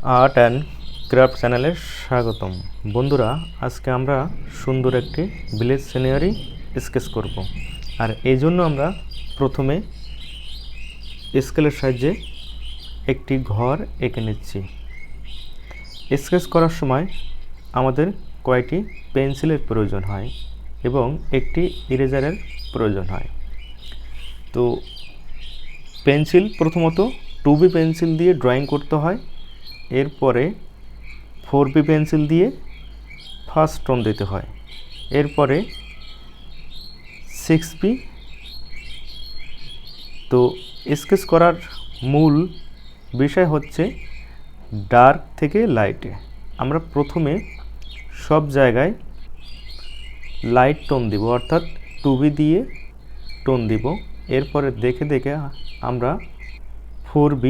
Art and craft চ্যানেলে স্বাগতম। বন্ধুরা, আজকে আমরা সুন্দর একটি ভিলেজ সিনারি স্কেচ করব। আর এই জন্য আমরা প্রথমে স্কেলের সাহায্যে একটি ঘর এঁকে নিচ্ছি। স্কেচ করার সময় আমাদের কয়েকটি পেন্সিলের প্রয়োজন হয় এবং একটি ইরেজারের প্রয়োজন হয়। তো পেন্সিল প্রথমত 2B পেন্সিল দিয়ে ড্রয়িং করতে হয়, এরপরে 4B পেন্সিল দিয়ে ফার্স্ট টোন দিতে হয়, এরপরে 6B। তো স্কেচ করার মূল বিষয় হচ্ছে ডার্ক থেকে লাইটে। আমরা প্রথমে সব জায়গায় লাইট টোন দিব, অর্থাৎ 2B দিয়ে টোন দিব। এরপরে দেখে দেখে আমরা 4B,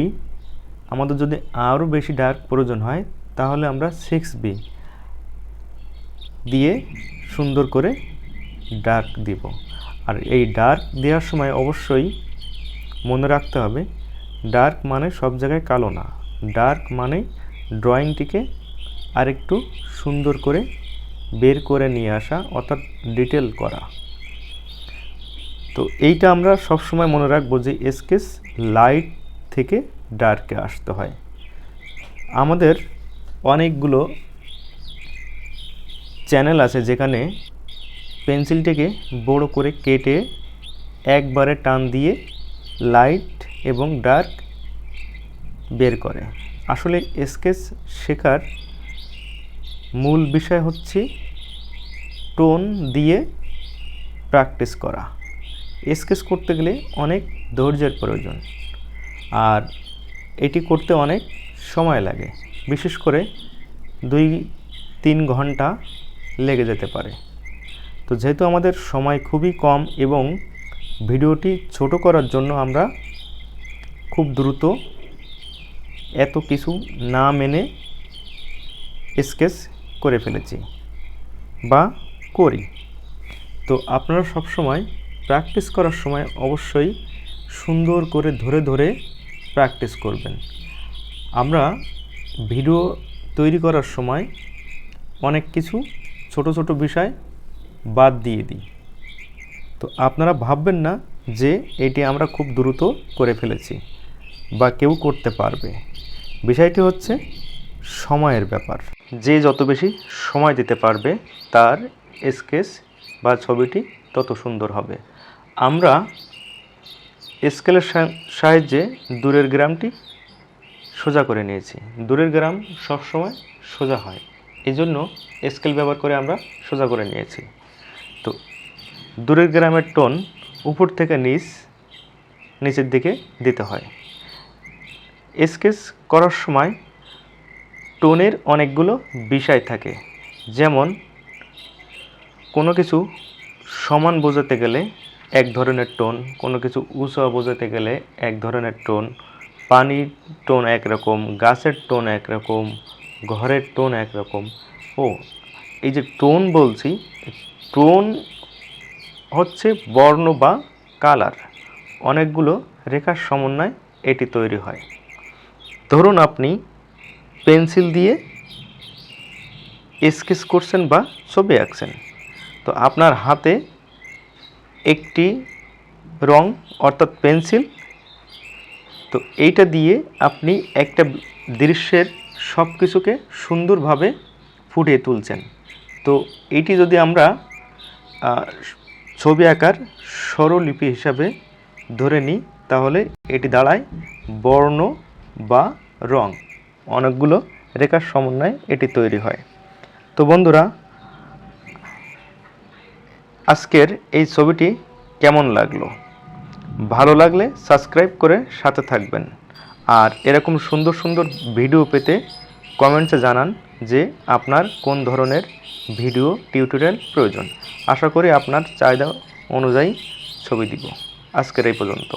আমাদের যদি আরও বেশি ডার্ক প্রয়োজন হয় তাহলে আমরা 6B দিয়ে সুন্দর করে ডার্ক দিব। আর এই ডার্ক দেওয়ার সময় অবশ্যই মনে রাখতে হবে, ডার্ক মানে সব জায়গায় কালো না, ডার্ক মানে ড্রয়িংটিকে আরেকটু সুন্দর করে বের করে নিয়ে আসা, অর্থাৎ ডিটেল করা। তো এইটা আমরা সবসময় মনে রাখবো যে স্কেচ লাইট থেকে ডার্কে আসতে হয়। আমাদের অনেকগুলো চ্যানেল আছে যেখানে পেন্সিলটিকে বড় করে কেটে একবারে টান দিয়ে লাইট এবং ডার্ক বের করে। আসলে স্কেচ শেখার মূল বিষয় হচ্ছে টোন দিয়ে প্র্যাকটিস করা। স্কেচ করতে গেলে অনেক ধৈর্যের প্রয়োজন, আর এটি করতে অনেক সময় লাগে, বিশেষ করে 2-3 ঘন্টা লেগে যেতে পারে। তো যেহেতু আমাদের সময় খুবই কম এবং ভিডিওটি ছোট করার জন্য আমরা খুব দ্রুত এত কিছু না মেনে স্কেচ করে ফেলেছি বা করি। তো আপনারা সব সময় প্র্যাকটিস করার সময় অবশ্যই সুন্দর করে ধরে ধরে প্র্যাকটিস করবেন। আমরা ভিডিও তৈরি করার সময় অনেক কিছু ছোট ছোট বিষয় বাদ দিয়ে দিই। তো আপনারা ভাববেন না যে এটি আমরা খুব দ্রুত করে ফেলেছি বা কেউ করতে পারবে। বিষয়টি হচ্ছে সময়ের ব্যাপার। যে যত বেশি সময় দিতে পারবে তার স্কেচ বা ছবিটি তত সুন্দর হবে। আমরা স্কেলের সাহায্যে দূরের গ্রামটি সোজা করে নিয়েছি। দূরের গ্রাম সবসময় সোজা হয়, এই জন্য স্কেল ব্যবহার করে আমরা সোজা করে নিয়েছি। তো দূরের গ্রামের টোন উপর থেকে নিচের দিকে দিতে হয়। স্কেচ করার সময় টোনের অনেকগুলো বিষয় থাকে, যেমন কোনো কিছু সমান বোঝাতে গেলে এক ধরনের টোন, কোনো কিছু উঁচু বোঝাতে গেলে এক ধরনের টোন, পানির টোন একরকম, গাছের টোন একরকম, ঘরের টোন একরকম। এই যে টোন বলছি, টোন হচ্ছে বর্ণ বা কালার, অনেকগুলো রেখার সমন্বয়ে এটি তৈরি হয়। ধরুন আপনি পেন্সিল দিয়ে স্কেচ করছেন বা ছবি আঁকছেন, তো আপনার হাতে একটি রং অর্থাৎ পেন্সিল, তো এইটা দিয়ে আপনি একটা দৃশ্যের সব কিছুকে সুন্দরভাবে ফুটিয়ে তুলছেন। তো এটি যদি আমরা ছবি আঁকার স্বরলিপি হিসাবে ধরে নিই তাহলে এটি দাঁড়ায় বর্ণ বা রং, অনেকগুলো রেখার সমন্বয়ে এটি তৈরি হয়। তো বন্ধুরা, আজকের এই ছবিটি কেমন লাগলো? ভালো লাগলে সাবস্ক্রাইব করে সাথে থাকবেন, আর এরকম সুন্দর সুন্দর ভিডিও পেতে কমেন্টসে জানান যে আপনার কোন ধরনের ভিডিও টিউটোরিয়াল প্রয়োজন। আশা করি আপনার চাহিদা অনুযায়ী ছবি দিব। আজকের এই পর্যন্ত।